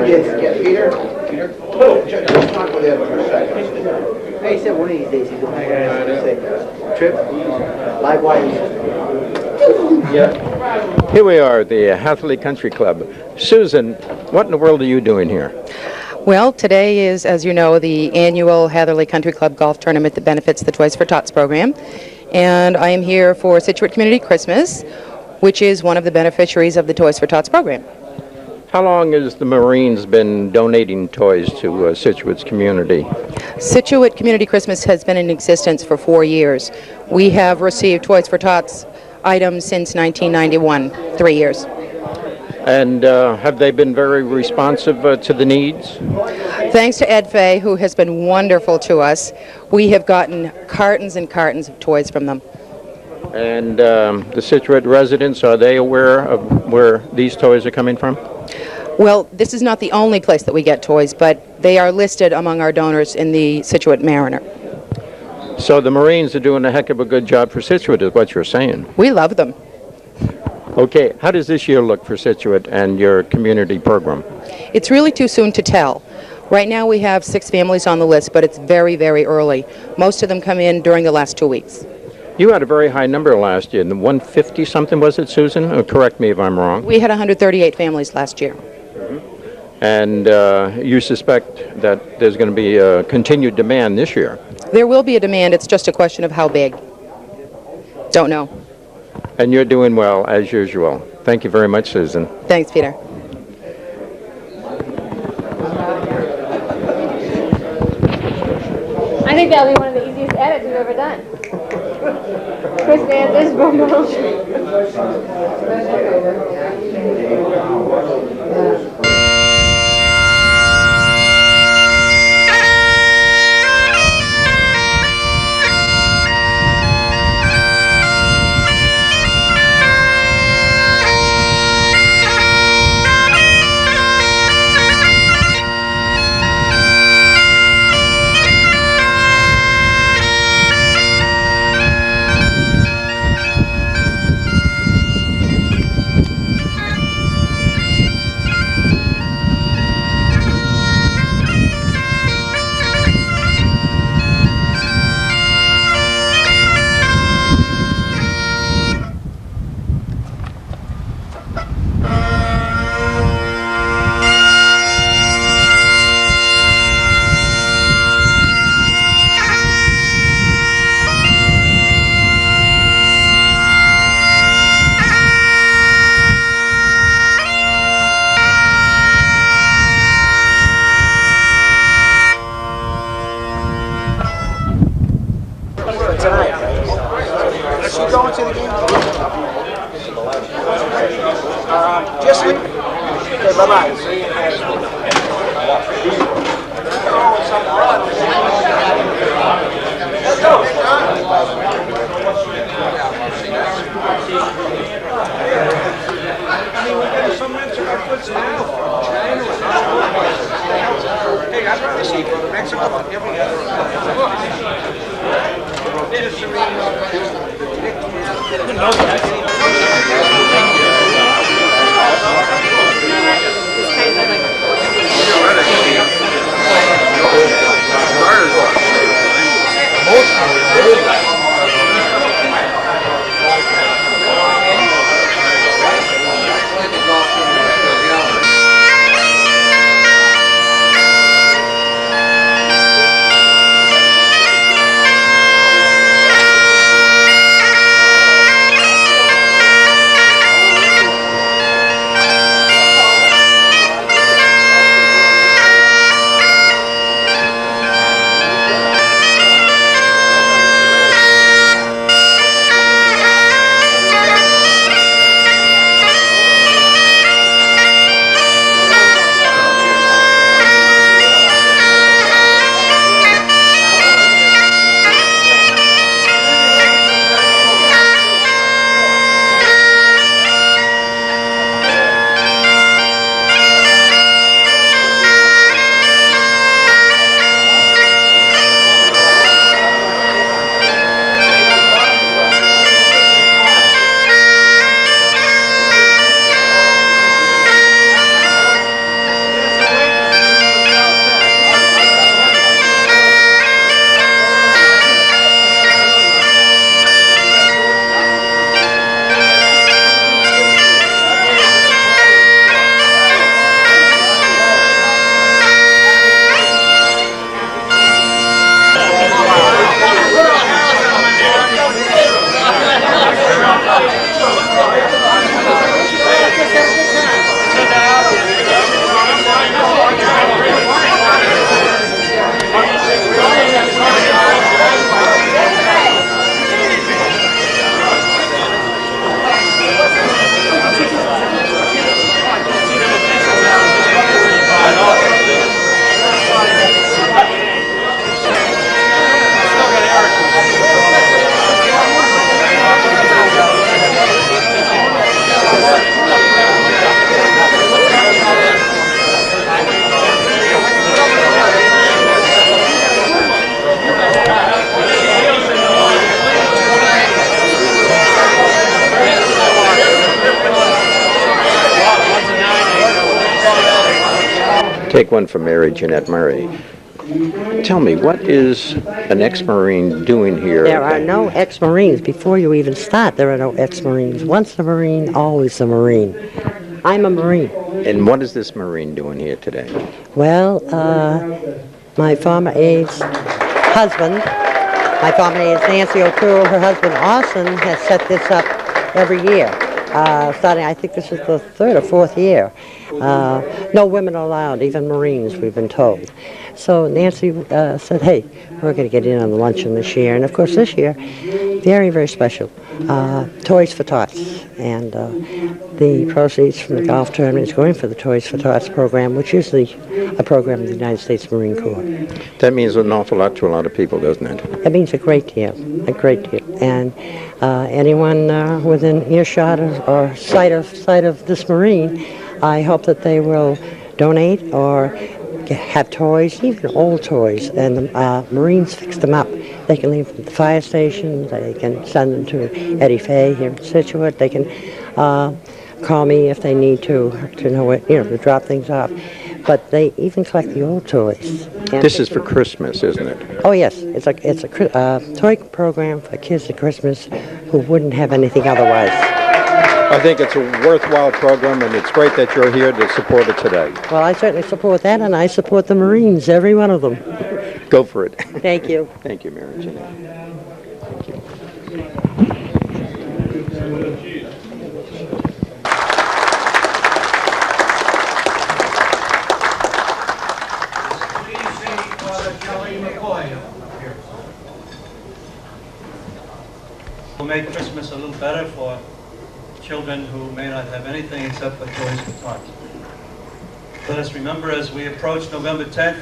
Yeah, Peter. Just talk with him for a second. Hey, he said one of these days he's going to say, Trip, likewise. Yeah. Here we are, the Hatherly Country Club. Susan, what in the world are you doing here? Well, today is, as you know, the annual Hatherly Country Club golf tournament that benefits the Toys for Tots program. And I am here for Scituate Community Christmas, which is one of the beneficiaries of the Toys for Tots program. How long has the Marines been donating toys to Scituate's community? Scituate Community Christmas has been in existence for 4 years. We have received Toys for Tots items since 1991, 3 years. And have they been very responsive to the needs? Thanks to Ed Fay, who has been wonderful to us, we have gotten cartons and cartons of toys from them. And the Scituate residents, are they aware of where these toys are coming from? Well, this is not the only place that we get toys, but they are listed among our donors in the Scituate Mariner. So the Marines are doing a heck of a good job for Scituate, is what you're saying. We love them. Okay, how does this year look for Scituate and your community program? It's really too soon to tell. Right now we have 6 families on the list, but it's very, very early. Most of them come in during the last 2 weeks. You had a very high number last year, 150-something, was it, Susan? Or correct me if I'm wrong. We had 138 families last year. And you suspect that there's going to be a continued demand this year? There will be a demand. It's just a question of how big. Don't know. And you're doing well, as usual. Thank you very much, Susan. Thanks, Peter. I think that'll be one of the easiest edits we've ever done. Chris Vander's Just leave. Okay, bye-bye. Let's go. Hey, I'd rather see Mexico than every take one from Mary Jeanette Murray. Tell me, what is an ex-Marine doing here? There are no ex-Marines. Before you even start, there are no ex-Marines. Once a Marine, always a Marine. I'm a Marine. And what is this Marine doing here today? Well, my former aide's husband, my former aide Nancy O'Toole, her husband Austin, has set this up every year. Starting, I think this is the third or fourth year. No women allowed, even Marines, we've been told. So Nancy said, hey, we're going to get in on the luncheon this year. And of course this year, very, very special. Toys for Tots. And the proceeds from the golf tournament is going for the Toys for Tots program, which is a program of the United States Marine Corps. That means an awful lot to a lot of people, doesn't it? It means a great deal, a great deal. And anyone within earshot or sight of this Marine, I hope that they will donate or have toys, even old toys, and the Marines fix them up. They can leave them at the fire station, they can send them to Eddie Fay here in Scituate, they can call me if they need to know where, to drop things off. But they even collect the old toys. This is for Christmas, isn't it? Oh yes, it's a toy program for kids at Christmas who wouldn't have anything otherwise. I think it's a worthwhile program, and it's great that you're here to support it today. Well, I certainly support that, and I support the Marines, every one of them. Go for it. Thank you. Thank you, Mary Jeanette. Thank you. We'll make Christmas a little better for children who may not have anything except for toys for tots. Let us remember as we approach November 10th,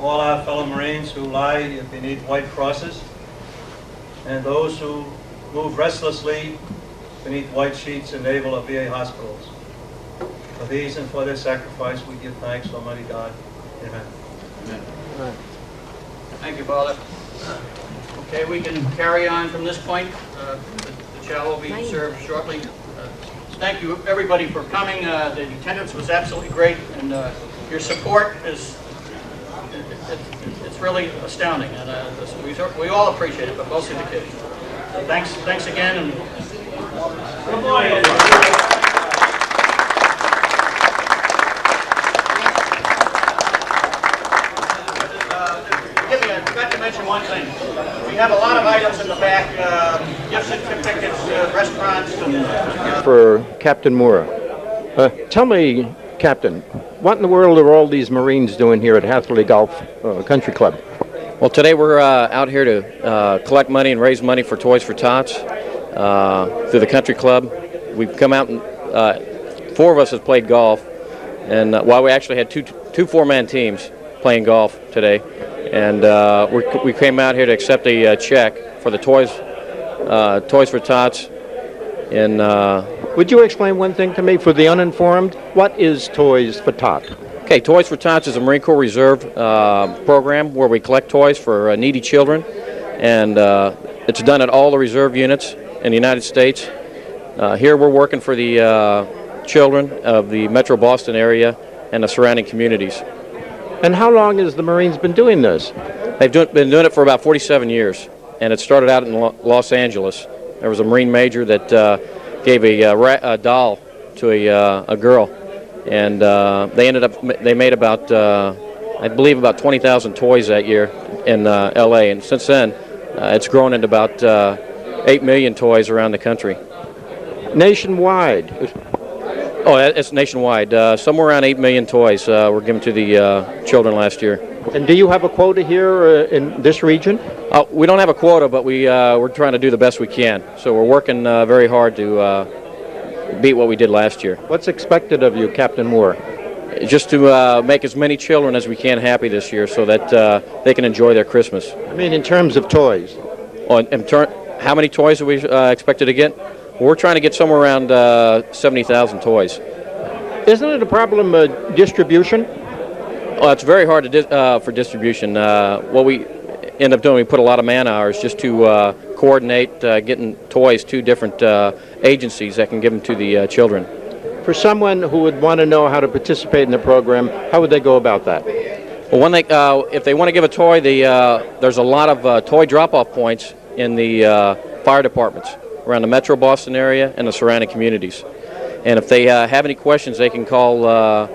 all our fellow Marines who lie beneath white crosses, and those who move restlessly beneath white sheets in naval or VA hospitals. For these and for their sacrifice, we give thanks, Almighty God. Amen. Amen. Thank you, Father. Okay, we can carry on from this point. The chow will be served shortly. Thank you, everybody, for coming. The attendance was absolutely great, and your support is it's really astounding, and we all appreciate it, but mostly the kids. So thanks again, and good morning. I forgot to mention one thing. We have a lot of items in the back, gift certificates, restaurants. For Captain Moore, tell me, Captain, what in the world are all these Marines doing here at Hatherly Golf Country Club? Well, today we're out here to collect money and raise money for Toys for Tots through the country club. We've come out and 4 of us have played golf, and while we actually had two four-man teams playing golf today, and we came out here to accept a check for the Toys for Tots. And would you explain one thing to me for the uninformed? What is Toys for Tots? Okay, Toys for Tots is a Marine Corps Reserve program where we collect toys for needy children, and it's done at all the reserve units in the United States. Here we're working for the children of the Metro Boston area and the surrounding communities. And how long has the Marines been doing this? They've been doing it for about 47 years, and it started out in Los Angeles. There was a Marine major that gave a doll to a girl, and they made about I believe about 20,000 toys that year in L.A. And since then, it's grown into about 8 million toys around the country. Nationwide. Oh, it's nationwide. Somewhere around 8 million toys were given to the children last year. And do you have a quota here in this region? We don't have a quota, but we're trying to do the best we can. So we're working very hard to beat what we did last year. What's expected of you, Captain Moore? Just to make as many children as we can happy this year so that they can enjoy their Christmas. I mean, in terms of toys. How many toys are we expected to get? We're trying to get somewhere around 70,000 toys. Isn't it a problem distribution? Well, it's very hard for distribution. What we end up doing, we put a lot of man hours just to coordinate getting toys to different agencies that can give them to the children. For someone who would want to know how to participate in the program, how would they go about that? Well, if they want to give a toy, there's a lot of toy drop-off points in the fire departments around the Metro Boston area and the surrounding communities. And if they have any questions, they can call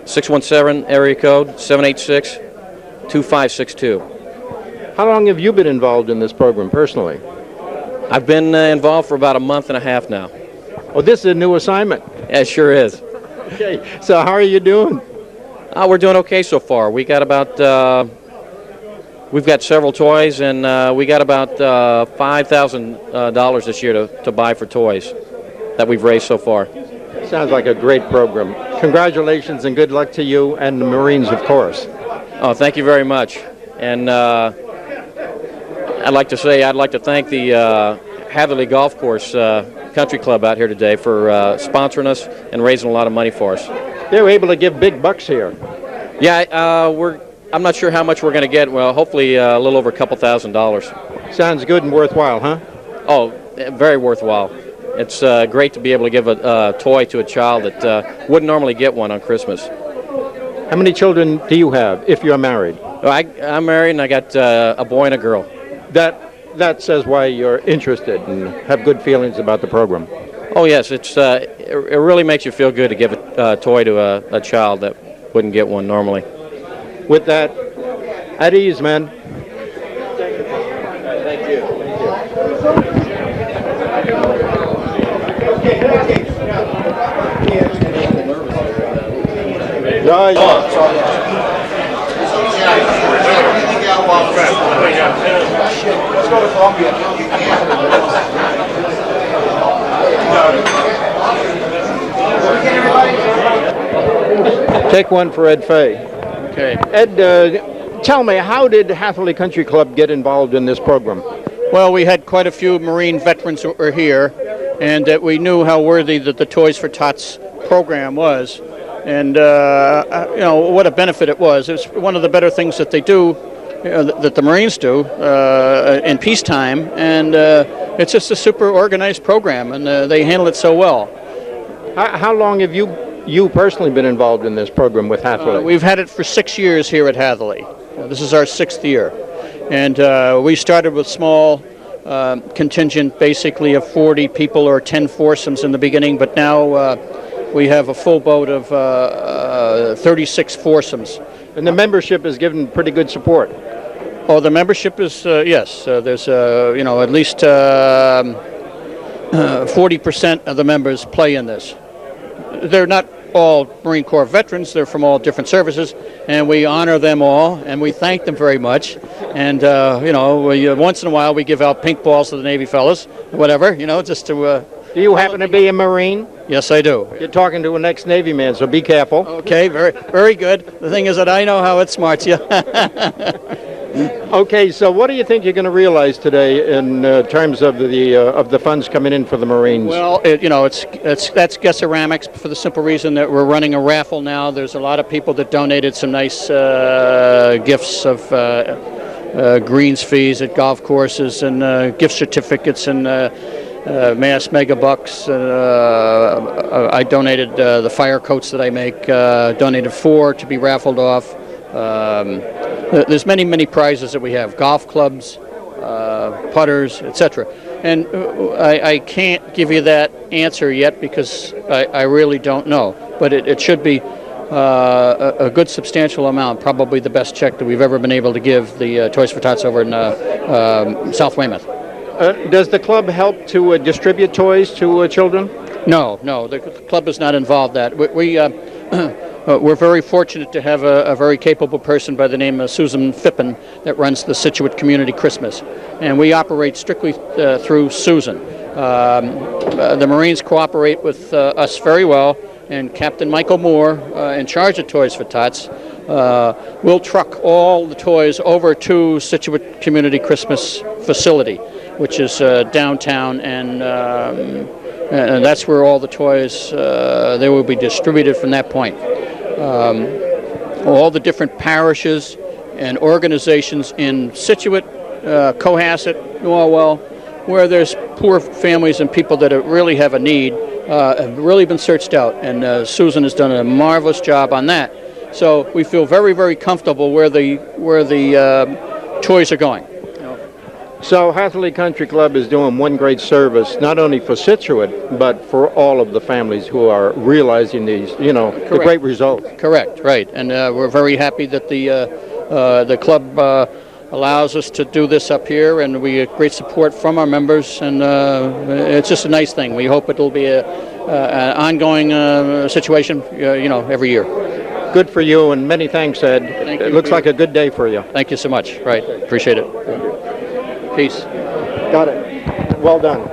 617 area code 786-2562. How long have you been involved in this program personally? I've been involved for about a month and a half now. Oh, this is a new assignment. Yeah, it sure is. Okay, so how are you doing? We're doing okay so far. We've got several toys, and we got about $5,000 this year to buy for toys that we've raised so far. Sounds like a great program. Congratulations and good luck to you and the Marines, of course. Oh, thank you very much. And I'd like to thank the Hatherly Golf Course Country Club out here today for sponsoring us and raising a lot of money for us. They were able to give big bucks here. Yeah, I'm not sure how much we're going to get. Well, hopefully a little over a couple $1,000s. Sounds good and worthwhile, huh? Oh, very worthwhile. It's great to be able to give a toy to a child that wouldn't normally get one on Christmas. How many children do you have, if you're married? Well, I'm married, and I got a boy and a girl. That says why you're interested and have good feelings about the program. Oh, yes. It really makes you feel good to give a toy to a child that wouldn't get one normally. With that, at ease, man. Thank you. Nice. Take one for Ed Fay. Okay. Ed, tell me, how did Hatherly Country Club get involved in this program? Well, we had quite a few Marine veterans who were here, and we knew how worthy that the Toys for Tots program was, and what a benefit it was. It's one of the better things that they do, that the Marines do in peacetime, and it's just a super organized program, and they handle it so well. How long have you personally been involved in this program with Hatherly? We've had it for 6 years here at Hatherly. This is our 6th year. And we started with small contingent, basically of 40 people or 10 foursomes in the beginning, but now we have a full boat of 36 foursomes. And the membership has given pretty good support. Oh, the membership is, yes. There's, at least 40% of the members play in this. They're not all Marine Corps veterans. They're from all different services, and we honor them all, and we thank them very much. And, once in a while we give out pink balls to the Navy fellas, whatever, just to... Do you happen to be a Marine? Yes, I do. You're talking to an ex-Navy man, so be careful. Okay, very, very good. The thing is that I know how it smarts you. Okay, so what do you think you're going to realize today in terms of the funds coming in for the Marines? Well, that's guess-ceramics for the simple reason that we're running a raffle now. There's a lot of people that donated some nice gifts of greens fees at golf courses and gift certificates and Mass Mega Bucks. I donated the fire coats that I make. Donated 4 to be raffled off. There's many prizes that we have: golf clubs, putters, etc. And I can't give you that answer yet because I really don't know. But it should be a good substantial amount, probably the best check that we've ever been able to give the Toys for Tots over in South Weymouth. Does the club help to distribute toys to children? No, the club is not involved in that. We're very fortunate to have a very capable person by the name of Susan Phippen that runs the Scituate Community Christmas, and we operate strictly through Susan. The Marines cooperate with us very well, and Captain Michael Moore, in charge of Toys for Tots, will truck all the toys over to Scituate Community Christmas facility, which is downtown, and that's where all the toys they will be distributed from that point. All the different parishes and organizations in Scituate, Cohasset, Norwell, where there's poor families and people that really have a need, have really been searched out, and Susan has done a marvelous job on that. So we feel very, very comfortable where the toys are going. So Hatherly Country Club is doing one great service, not only for Scituate, but for all of the families who are realizing these, the great results. Correct, right. And we're very happy that the club allows us to do this up here, and we get great support from our members, and it's just a nice thing. We hope it'll be an ongoing situation, every year. Good for you, and many thanks, Ed. Thank you. It looks like a good day for you. Thank you so much. Right, appreciate it. Peace. Got it. Well done.